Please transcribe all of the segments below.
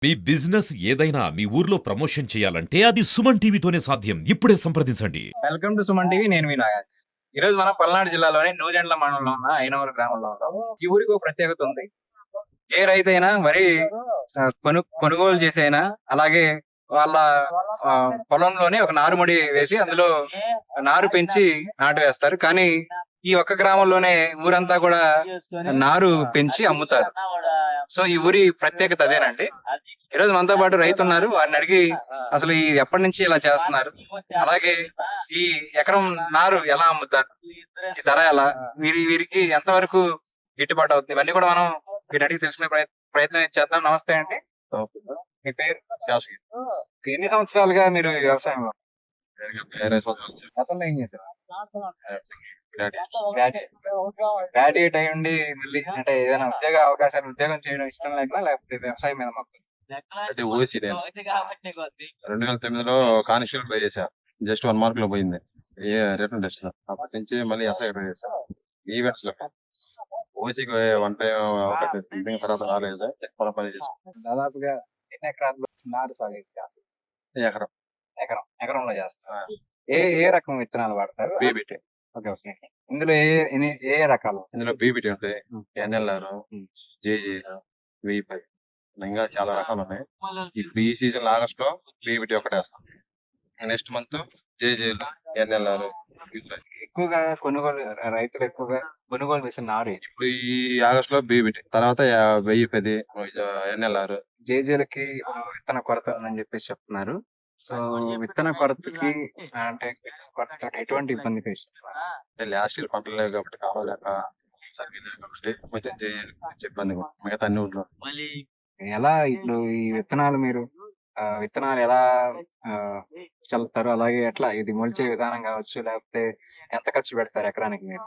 మీ business ఏదైనా మీ ఊర్లో promotion చేయాలంటే అది సుమన్ టీవీతోనే సాధ్యం. ఇప్పుడే సంప్రదించండి. Welcome to Suman TV. నేను మీ నాగార్జున. ఈ రోజు మనం పల్నాడు జిల్లాలోని నూజెండ్ల మండలంలో ఉన్న ఐనవరం గ్రామంలో ఉన్నాము. ఈ ఊరికి ఒక ప్రత్యేకత ఉంది. ఏ రైతైనా వరి కొనుగోలు చేసైనా అలాగే వాళ్ళ పొలంలోనే ఒక నారుమడి వేసి అందులో నారు పెంచి నాటు వేస్తారు. కానీ ఈ ఒక్క గ్రామంలోనే ఊరంతా కూడా నారు పెంచి అమ్ముతారు. సో ఈ ఊరి ప్రత్యేకత అదేనండి. ఈ రోజు మనతో పాటు రైతు ఉన్నారు. వారిని అడిగి అసలు ఈ ఎప్పటి నుంచి ఇలా చేస్తున్నారు, అలాగే ఈ ఎకరం నారు ఎలా అమ్ముతారు, ఈ ధర ఎలా, వీరికి ఎంతవరకు గిట్టుబాటు అవుతుంది, ఇవన్నీ కూడా మనం వీటి అడిగి తెలుసుకునే ప్రయత్నం చేద్దాం. నమస్తే అండి. మీ పేరు? శాశ్వత. ఎన్ని సంవత్సరాలుగా మీరు ఈ వ్యవసాయంలో? 20 సంవత్సరాలు. గతంలో ఏం చేశారు? గ్రాడ్యుయేట్ అయి ఉండి మళ్ళీ అంటే ఏదైనా ఉద్యోగం చేయడం ఇష్టం లేక, లేకపోతే వ్యవసాయం మీద మొత్తం అంటే ఓసీ నేను 2009లో కానిస్టేబుల్ ట్రై చేశా. జస్ట్ 1 మార్క్ లో పోయింది ఏ రిటర్న్ టెస్ట్ లో. అప్పటి నుంచి మళ్ళీ ఎస్ఐ ట్రై చేశా ఈవెంట్స్ లో. ఓసీకి వన్ టైం ఒకటి సంథింగ్, తర్వాత రాలేదు. పొలం పని చేసాం. దాదాపుగా ఎన్ని ఎకరాల్లో నారు సాగు చేస్తారు? ఎకరం ఎకరంలో చేస్తారు. ఏ రకం విత్తనాలు వాడతారు? బీబీటీ. ఓకే. ఇందులో ఏ రకాలు? ఇందులో బీబీటీ ఉంటాయి, ఎన్ఎల్ఆర్, జేజే, V5, ఇంకా చాలా రకాలు ఉన్నాయి. ఇప్పుడు ఈ సీజన్ ఆగస్ట్ లో బీబీటీ ఒకటే వేస్తాం. నెక్స్ట్ మంత్ జేజేలు, ఎన్ఎల్ఆర్. ఎక్కువగా రైతులు ఎక్కువగా కొనుగోలు చేసిన నారు ఇది. ఇప్పుడు ఈ ఆగస్ట్ లో బీబీటీ, తర్వాత 1010 ఎన్ఎల్ఆర్. జేజేలకి విత్తన కొరత ఉందని చెప్పేసి చెప్తున్నారు. సో విత్తన కొరతకి అంటే ఎటువంటి ఇబ్బంది ఫేస్ చేస్తున్నారు? లాస్ట్ ఇయర్ పంటలు లేవు కాబట్టి, కావాలేక సరిగ్గా లేవు కాబట్టి కొంచెం కొంచెం ఇబ్బంది. మిగతా అన్ని ఊర్లో ఎలా ఇప్పుడు ఈ విత్తనాలు మీరు విత్తనాలు ఎలా చల్లుతారు, అలాగే ఎట్లా ఇది మొలిచే విధానం కావచ్చు, లేకపోతే ఎంత ఖర్చు పెడతారు ఎకరానికి మీరు?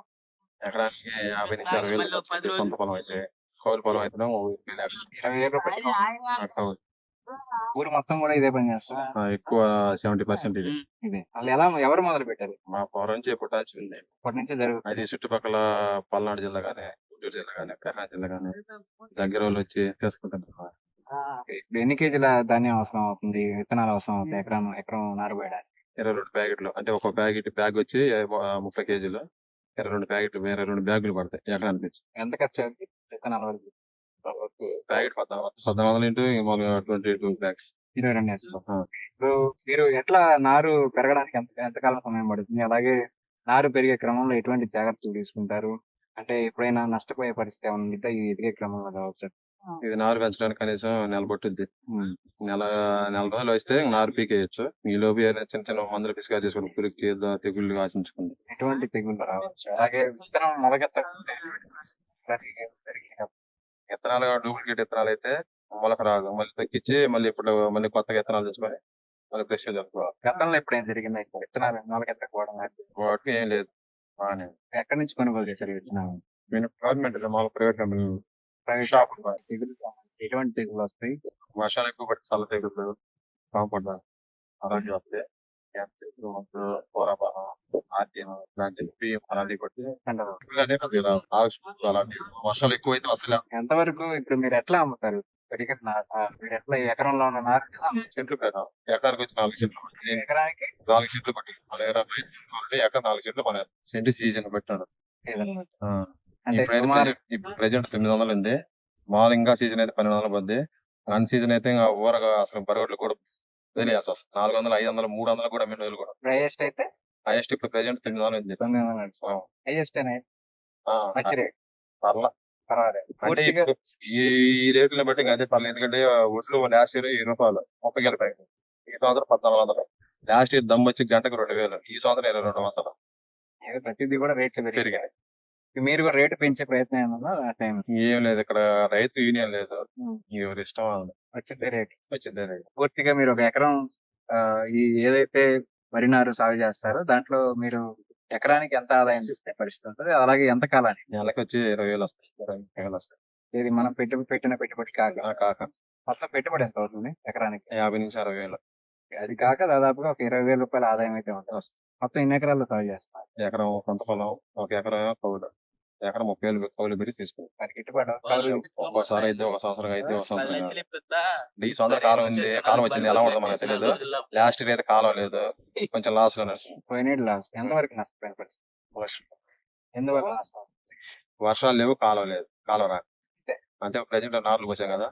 ఎకరానికి 50 నుంచి 60 వేలు ఖర్చు అవుతాయి. సొంత పొలం అయితే. కౌలు పొలం అయితే 20,000 రూపాయలు. ఊరు మొత్తం కూడా ఇదే పని చేస్తారు. ఎక్కువ 70% ఇది. ఇదే వాళ్ళు ఎలా ఎవరు మొదలు పెట్టారు? మా పొలం నుంచి పుట్టాల్సి ఉంది. ఇప్పటి నుంచి జరుగుతుంది. అయితే చుట్టుపక్కల పల్నాడు జిల్లా గానీ, గుంటూరు జిల్లా గానీ, ప్రకాశం జిల్లా గానీ దగ్గర వాళ్ళు వచ్చి తీసుకుంటారు. ఇప్పుడు ఎన్ని కేజీల ధాన్యం అవసరం అవుతుంది, విత్తనాలు అవసరం అవుతాయి ఎకరం నారు వేయడానికి? 22 ప్యాకెట్లు. అంటే ఒక బ్యాగ్ వచ్చి 30 కేజీలు. 22 ప్యాకెట్లు, 22 బ్యాగులు పడతాయి ఎకరానికి వచ్చి. ఎంత ఖర్చు అవుతుంది విత్తనాలు వరకు? Packet 1400 into 22 bags. 22 వేసుకో. ఇప్పుడు మీరు ఎట్లా నారు పెరగడానికి ఎంతకాలం సమయం పడుతుంది, అలాగే నారు పెరిగే క్రమంలో ఎటువంటి జాగ్రత్తలు తీసుకుంటారు? అంటే ఎప్పుడైనా నష్టపోయే పరిస్థితి ఏమైనా ఉందా ఈ ఎదిగే క్రమంలో కావచ్చు? ఇది నారు పెంచడానికి కనీసం నెల పట్టుద్ది. నెల రోజులు వస్తే నారు పీకేయచ్చు. ఈ లోపు ఏదైనా చిన్న చిన్న మందులు పిసిగా చేసుకుని పురుగుకి తెగుళ్ళు ఆశించుకుంది. ఎటువంటి తెగుళ్ళు రావచ్చు? అలాగే విత్తనం మొలకెత్తకుంటే విత్తనాలు డూప్లికేట్ విత్తనాలు అయితే మొలక రాదు. మళ్ళీ తగ్గించి మళ్ళీ కొత్తగా విత్తనాలు తెచ్చుకొని మళ్ళీ ఫ్రెష్ జరుపుకోవాలి. గతంలో ఎప్పుడైనా జరిగిందా ఇప్పుడు విత్తనాలు మొలకెత్తకపోవడం? వాటికి ఏం లేదు. ఎక్కడి నుంచి కొనుగోలు చేశారు ఈ విత్తనాలు? నేను government private company private shop. తెగులు ఎటువంటి తెగులు వస్తాయి? వర్షాలు ఎక్కువ పట్టి చల్ల తెగులు, పాపడ్డ అలాంటివి వస్తాయి. అలాంటివి కొట్టి అలాంటివి వర్షాలు ఎక్కువైతే అసలు ఎంతవరకు ఇప్పుడు మీరు ఎట్లా అమ్ముతారు? మీరు ఎట్లా ఎకరంలో ఉన్న నారు చెట్లు ఎకరానికి వచ్చి 4 చెట్లు ఎకరానికి 4 చెట్లు పట్టి ఎకరం 4 చెట్లు మన సెంటు సీజన్ పెట్టాడు. ఇప్పుడు ప్రెసెంట్ 900 ఉంది. మామూలు ఇంకా సీజన్ అయితే 1200 పడుద్ది. అన్ సీజన్ అయితే ఇంకా ఊరగా అసలు బరగట్లు కూడా వదిలేయాల్సి వస్తుంది. 400, 500, 300 కూడా మీ రోజులు కూడా. హైయెస్ట్ అయితే హైయెస్ట్ ఇప్పుడు ప్రెసెంట్ 900 ఉంది. హైయెస్ట్ అంటే ఇప్పుడు ఈ రేట్లను బట్టి అదే పర్లేదు. ఎందుకంటే ఒడ్లు లాస్ట్ ఇయర్ 20 రూపాయలు 30 గెల ప్యాకెట్. ఈ సంవత్సరం 1400. లాస్ట్ ఇయర్ దమ్ వచ్చి గంటకు 2000. ఈ సంవత్సరం 2200. ప్రతిదీ కూడా రేట్లు పెరిగాయి. మీరు కూడా రేటు పెంచే ప్రయత్నం ఏమన్నా? ఏం లేదు, ఇక్కడ రైతు యూనియన్ లేదు. ఎవరి ఇష్టం వచ్చిందే రేటు. వచ్చిందే రేటు. పూర్తిగా మీరు ఒక ఎకరం ఈ ఏదైతే వరి నారు సాగు చేస్తారో దాంట్లో మీరు ఎకరానికి ఎంత ఆదాయం చూస్తే పరిస్థితి ఉంటుంది, అలాగే ఎంత కాలానికి? నెలకి వచ్చి 20,000 వస్తాయి. 20,000 వస్తాయి. ఇది మనం పెట్టిన పెట్టుబడి కాక మొత్తం పెట్టుబడి ఎంత అవుతుంది ఎకరానికి? 50 నుంచి 60,000. అది కాక దాదాపుగా ఒక 20,000 రూపాయల ఆదాయం అయితే ఉంటుంది. మొత్తం ఎన్ని ఎకరాల్లో సాగు చేస్తున్నారు? ఎకరం సొంత పొలం, ఒక ఎకరం కౌలు. ఎకరం 30,000 కౌలు పెట్టి తీసుకున్నాం. మరి గిట్టుబాటు కౌలు ఒక్కోసారి అయితే ఒక సంవత్సరం అయితే ఒక సంవత్సరం కాదు. ఈ సంవత్సరం కాలం ఉంది, కాలం వచ్చింది ఎలా ఉంటుందో మనకు తెలియదు. లాస్ట్ ఇయర్ అయితే కాలం లేదు, కొంచెం లాస్ లో నడుస్తుంది. పోయినట్టు లాస్ ఎంతవరకు నష్టపోయిన పరిస్థితి ఎందువల్ల నష్టం వర్షాలు లేవు, కాలం లేదు, కాలం రాదు. అంటే ప్రజెంట్ నార్లు పోసాం కదా,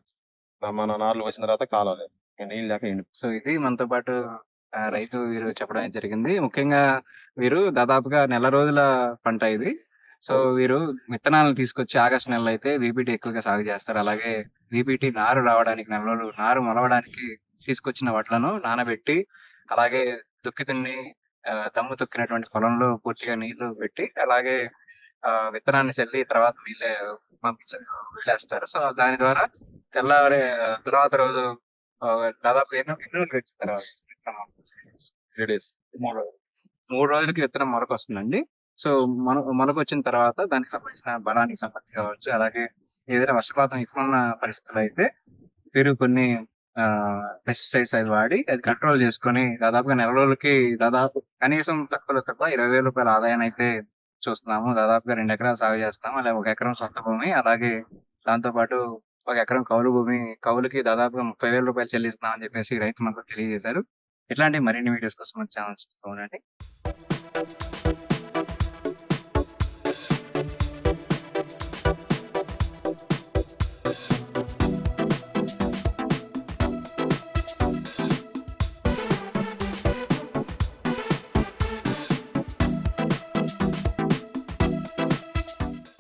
మన నార్లు పోసిన తర్వాత కాలం లేదు, ఇక నీళ్ళు లేక ఎండి. సో ఇది మనతో పాటు రైతు వీరు చెప్పడం జరిగింది. ముఖ్యంగా వీరు దాదాపుగా నెల రోజుల పంట ఇది. సో వీరు విత్తనాలను తీసుకొచ్చి ఆగస్టు నెలలో అయితే వీపీటీ ఎక్కువగా సాగు చేస్తారు. అలాగే వీపీటీ నారు రావడానికి నెల రోజులు నారు మొలవడానికి తీసుకొచ్చిన వడ్లను నానబెట్టి అలాగే దుక్కి దున్ని దమ్ము తొక్కినటువంటి పొలంలో పూర్తిగా నీళ్లు పెట్టి అలాగే విత్తనాన్ని చల్లి తర్వాత నీళ్ళే వదిలేస్తారు. సో దాని ద్వారా తెల్లవారే తర్వాత రోజు దాదాపు ఎన్ని రోజులు వచ్చిన తర్వాత విత్తనం 3 days. 3 రోజులకి విత్తనం మొలక వస్తుందండి. సో మొలక వచ్చిన తర్వాత దానికి సంబంధించిన బలానికి సంబంధించి కావచ్చు, అలాగే ఏదైనా వర్షపాతం ఎక్కువ ఉన్న పరిస్థితులు అయితే వీరు కొన్ని పెస్టిసైడ్స్ అది వాడి అది కంట్రోల్ చేసుకొని దాదాపుగా నెల రోజులకి దాదాపు కనీసం తక్కువ 20,000 రూపాయల ఆదాయాన్ని అయితే చూస్తున్నాము. దాదాపుగా 2 ఎకరాలు సాగు చేస్తాము, అలాగే 1 ఎకరం సొంత భూమి, అలాగే దాంతో పాటు 1 ఎకరం కౌలు భూమి, కౌలుకి దాదాపుగా 30,000 రూపాయలు చెల్లిస్తున్నాం అని చెప్పేసి రైతు మనకు తెలియజేశారు. ఇట్లాంటి మరిన్ని వీడియోస్ కోసం మన ఛానల్ చూస్తూ ఉండండి.